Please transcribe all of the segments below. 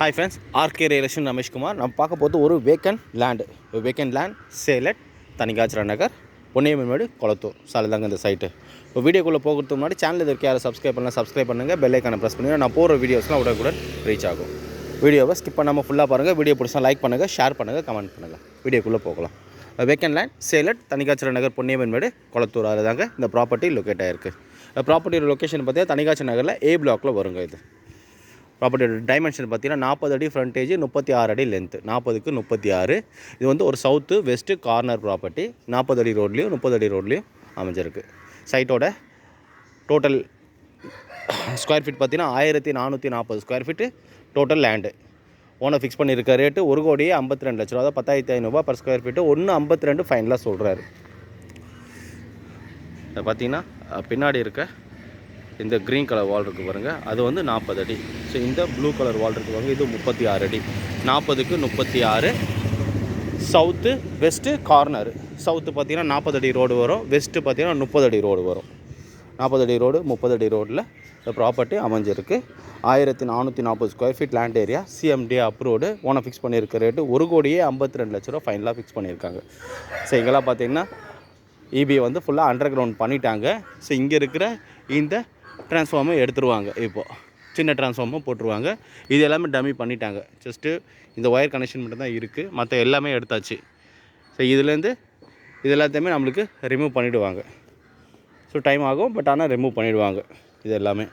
Hi friends, RK relation Rameshkumar. நம்ம பார்க்க போகிறது ஒரு vacant land sale at Thanikachala Nagar Ponniammanmedu Kolathur சாலைதாங்க இந்த சைட்டு. இப்போ வீடியோக்குள்ளே போகிறதுக்கு முன்னாடி சேனல் இதற்கு யாரும் சப்ஸ்கிரைப் பண்ணுங்கள், பெல் ஐக்கானை ப்ரெஸ் பண்ணுங்கள். நான் போகிற வீடியோஸ்லாம் உடனுக்குடன் ரீச் ஆகும். வீடியோவை ஸ்கிப் பண்ணாமல் ஃபுல்லாக பாருங்கள். வீடியோ பிடிச்சா லைக் பண்ணுங்கள், ஷேர் பண்ணுங்கள், கமெண்ட் பண்ணுங்கள். வீடியோக்குள்ளே போகலாம். Vacant land sale at Thanikachala Nagar Ponniammanmedu Kolathur தாங்க இந்த ப்ராப்பர்ட்டி லொக்கேட் ஆகிருக்கு. ப்ராப்பர்ட்டியோட லொக்கேஷன் பார்த்தீங்கன்னா தனிகாச்சரா நகரில் A பிளாக்கில் வருங்க. இது ப்ராப்பர்ட்டியோட டைமென்ஷன் பார்த்தீங்கன்னா 40 அடி ஃப்ரண்டேஜ், 36 அடி லென்த்து, 40க்கு 36. இது வந்து ஒரு சவுத்து வெஸ்ட்டு கார்னர் ப்ராப்பர்ட்டி. 40 அடி ரோட்லேயும் 30 அடி ரோட்லேயும் அமைஞ்சிருக்கு. சைட்டோட டோட்டல் ஸ்கொயர் ஃபீட் பார்த்தீங்கன்னா 1440 square feet total land. Owner fix பண்ணியிருக்க ரேட்டு 1,52 லட்ச ரூபா, அதாவது 10,500 பர் ஸ்கொயர் ஃபீட்டு. 1,52 ஃபைனலாக சொல்கிறாரு. இதை பார்த்தீங்கன்னா பின்னாடி இருக்க இந்த க்ரீன் கலர் வால் இருக்குது பாருங்கள், அது வந்து 40 அடி. ஸோ இந்த ப்ளூ கலர் வால் இருக்குது பாருங்கள், இது 36 அடி. 40க்கு 36. South west corner. சவுத்து பார்த்திங்கன்னா 40 அடி ரோடு வரும், வெஸ்ட்டு பார்த்திங்கன்னா 30 அடி ரோடு வரும். 40 அடி ரோடு 30 அடி ரோடில் இந்த ப்ராப்பர்ட்டி அமைஞ்சிருக்கு. 1440 square feet land area. CMD approved. Owner fix பண்ணியிருக்க ரேட்டு 1,52 லட்ச ரூபா ஃபைனலாக ஃபிக்ஸ் பண்ணியிருக்காங்க. ஸோ இங்கெல்லாம் பார்த்திங்கன்னா EB வந்து ஃபுல்லாக அண்டர் கிரவுண்ட் பண்ணிட்டாங்க. ஸோ இங்கே இருக்கிற இந்த ட்ரான்ஸ்ஃபார்மை எடுத்துருவாங்க. இப்போது சின்ன ட்ரான்ஸ்ஃபார்மும் போட்டுருவாங்க. இது எல்லாமே டம்மி பண்ணிட்டாங்க. ஜஸ்ட்டு இந்த ஒயர் கனெக்ஷன் மட்டும் தான் இருக்குது, மற்ற எல்லாமே எடுத்தாச்சு. ஸோ இதுலேருந்து இது எல்லாத்தையுமே நம்மளுக்கு ரிமூவ் பண்ணிவிடுவாங்க. ஸோ டைம் ஆகும், பட் ஆனால் ரிமூவ் பண்ணிவிடுவாங்க இது எல்லாமே.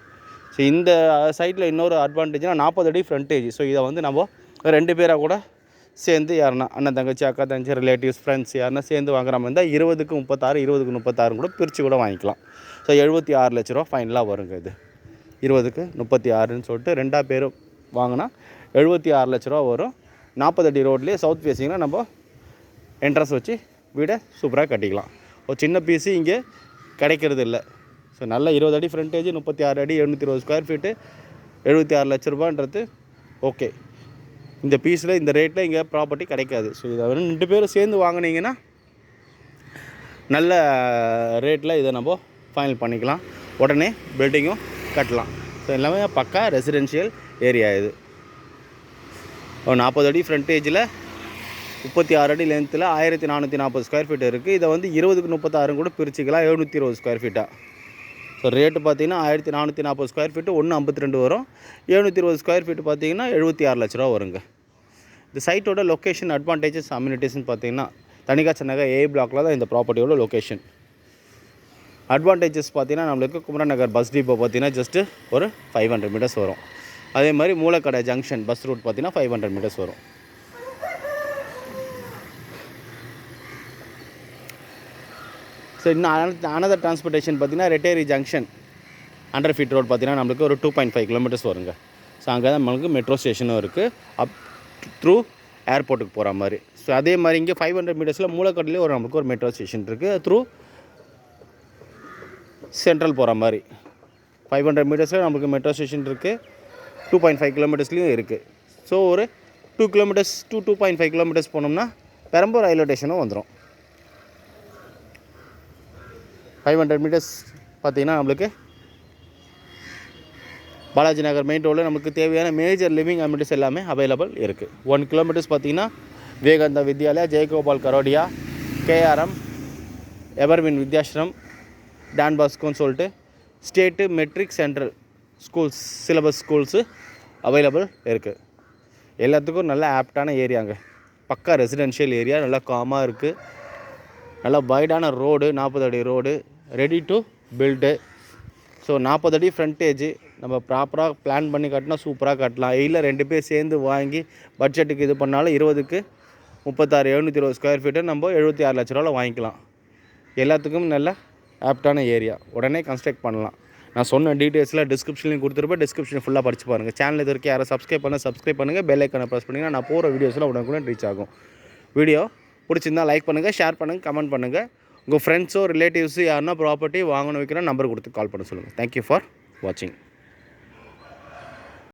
ஸோ இந்த சைட்டில் இன்னொரு அட்வான்டேஜ்னால் 40 அடி ஃப்ரண்டேஜ். ஸோ இதை வந்து நம்ம 2 பேராக கூட சேர்ந்து யாருன்னா அண்ணன் தங்கச்சி, அக்கா தங்கச்சி, ரிலேட்டிவ்ஸ், ஃப்ரெண்ட்ஸ் யாருன்னா சேர்ந்து வாங்குற மாதிரி இருந்தால் 20க்கு 36, 20க்கு 36 கூட பிரித்து கூட வாங்கிக்கலாம். ஸோ 76 லட்ச ரூபா ஃபைனலாக வருங்க. இது 20க்கு 36ன்னு சொல்லிட்டு 2 பேரும் வாங்கினா 76 லட்ச ரூபா வரும். 40 அடி ரோட்லேயே சவுத் ஃபேஸிங்னா நம்ம என்ட்ரன்ஸ் வச்சு வீடை சூப்பராக கட்டிக்கலாம். ஒரு சின்ன பீஸு இங்கே கிடைக்கிறது இல்லை. ஸோ நல்ல 20 அடி ஃப்ரண்டேஜ், 36 அடி, 720 ஸ்கொயர் ஃபீட்டு, 76 லட்ச ரூபான்றது ஓகே. இந்த பீஸில் இந்த ரேட்டில் இங்கே ப்ராப்பர்ட்டி கிடைக்காது. ஸோ இதை 2 பேரும் சேர்ந்து வாங்கினீங்கன்னா நல்ல ரேட்டில் இதை நம்ம ஃபைனல் பண்ணிக்கலாம். உடனே பில்டிங்கும் கட்டலாம். ஸோ எல்லாமே பக்கா ரெசிடென்ஷியல் ஏரியா. இது 40 அடி ஃப்ரண்டேஜில் 36 அடி லென்த்தில் 1440 ஸ்கொயர் ஃபீட் இருக்குது. இதை வந்து 20க்கு 36 கூட பிரிச்சுக்கலாம், 720 ஸ்கொயர் ஃபீட்டாக. ஸோ ரேட்டு பார்த்தீங்கன்னா 1440 ஸ்கொயர் ஃபீட்டு 1,52 வரும். 720 ஸ்கொயர் ஃபீட்டு பார்த்தீங்கன்னா 76 லட்ச ரூபா வருங்க. இந்த சைட்டோட லொக்கேஷன், அட்வான்டேஜஸ், அம்யூனிட்டிஸ்ன்னு பார்த்தீங்கன்னா தனிகாச்சரா நகர் A பிளாக்கில் தான் இந்த ப்ராப்பர்ட்டியோட லொக்கேஷன். அட்வான்டேஜஸ் பார்த்தீங்கன்னா நம்மளுக்கு குமரன் நகர் பஸ் டிப்போ பார்த்தீங்கன்னா ஜஸ்ட்டு ஒரு 500 மீட்டர்ஸ் வரும். அதே மாதிரி மூலக்கடை ஜங்ஷன் பஸ் ரூட் பார்த்தீங்கன்னா 500 மீட்டர்ஸ் வரும். ஸோ இன்னும் அனதர் டிரான்ஸ்போர்ட்டேஷன் பார்த்தீங்கன்னா ரெட்டேரி ஜங்ஷன் 100 ஃபீட் ரோட் பார்த்தீங்கன்னா நம்மளுக்கு ஒரு 2.5 கிலோமீட்டர்ஸ் வருங்க. ஸோ அங்கே தான் நம்மளுக்கு மெட்ரோ ஸ்டேஷனும் இருக்குது, அப் த்ரூ ஏர்போர்ட்டுக்கு போகிற மாதிரி. ஸோ அதே மாதிரி இங்கே 500 மீட்டர்ஸில் மூலக்கடலையும் நம்மளுக்கு ஒரு மெட்ரோ ஸ்டேஷன் இருக்குது, த்ரூ சென்ட்ரல் போகிற மாதிரி. 500 மீட்டர்ஸில் நம்மளுக்கு மெட்ரோ ஸ்டேஷன் இருக்குது, 2.5 கிலோமீட்டர்ஸ்லேயும் இருக்குது. ஸோ ஒரு 2 கிலோமீட்டர்ஸ் 2.5 கிலோமீட்டர்ஸ் போனோம்னா பெரம்பூர் ரயில்வே ஸ்டேஷனும் வந்துடும். 500 மீட்டர்ஸ் பார்த்திங்கன்னா நம்மளுக்கு பாலாஜி நகர் மெயின் ரோடில் நமக்கு தேவையான மேஜர் லிவிங் அம்யூனிட்டிஸ் எல்லாமே அவைலபிள் இருக்குது. 1 கிலோமீட்டர்ஸ் பார்த்திங்கன்னா Vivekananda Vidyalaya, Jayagopal Garodia, KRM, Everwin Vidyashram, Don பாஸ்கோன்னு சொல்லிட்டு state matric central schools syllabus schools available இருக்குது. எல்லாத்துக்கும் நல்ல ஆப்டான ஏரியாங்க. பக்கா ரெசிடென்ஷியல் ஏரியா, நல்லா காமாக இருக்குது. நல்லா வைடான ரோடு, 40 அடி road, ready to build. So 40 அடி ஃப்ரண்டேஜ் நம்ம ப்ராப்பராக பிளான் பண்ணி கட்டினா சூப்பராக கட்டலாம். இல்லை 2 பேர் சேர்ந்து வாங்கி பட்ஜெட்டுக்கு இது பண்ணாலும் 20க்கு 36, 720 ஸ்கொயர் ஃபீட்டு நம்ம 76 லட்ச ரூபாவில் வாங்கிக்கலாம். எல்லாத்துக்கும் நல்ல ஆப்டான ஏரியா, உடனே கன்ஸ்ட்ரக்ட் பண்ணலாம். நான் சொன்ன டீட்டெயில்ஸில் டிஸ்கிரிப்ஷன்லையும் கொடுத்துருப்பேன், டிஸ்கிரிப்ஷன் ஃபுல்லாக படித்து பாருங்கள். சேனல் இது வரைக்கும் யாரும் சப்ஸ்கிரைப் பண்ணுங்கள், பெல் ஐக்கானை ப்ரெஸ் பண்ணிங்கன்னா நான் போகிற வீடியோஸில் உடனே ரீச் ஆகும். வீடியோ பிடிச்சிருந்தால் லைக் பண்ணுங்கள், ஷேர் பண்ணுங்கள், கமெண்ட் பண்ணுங்கள். உங்கள் ஃப்ரெண்ட்ஸோ ரிலேட்டிவ்ஸோ யாருன்னா ப்ராப்பர்ட்டி வாங்கணும் வைக்கிற நம்பர் கொடுத்து கால் பண்ண சொல்லுங்கள். தேங்க்யூ ஃபார் வாட்சிங்.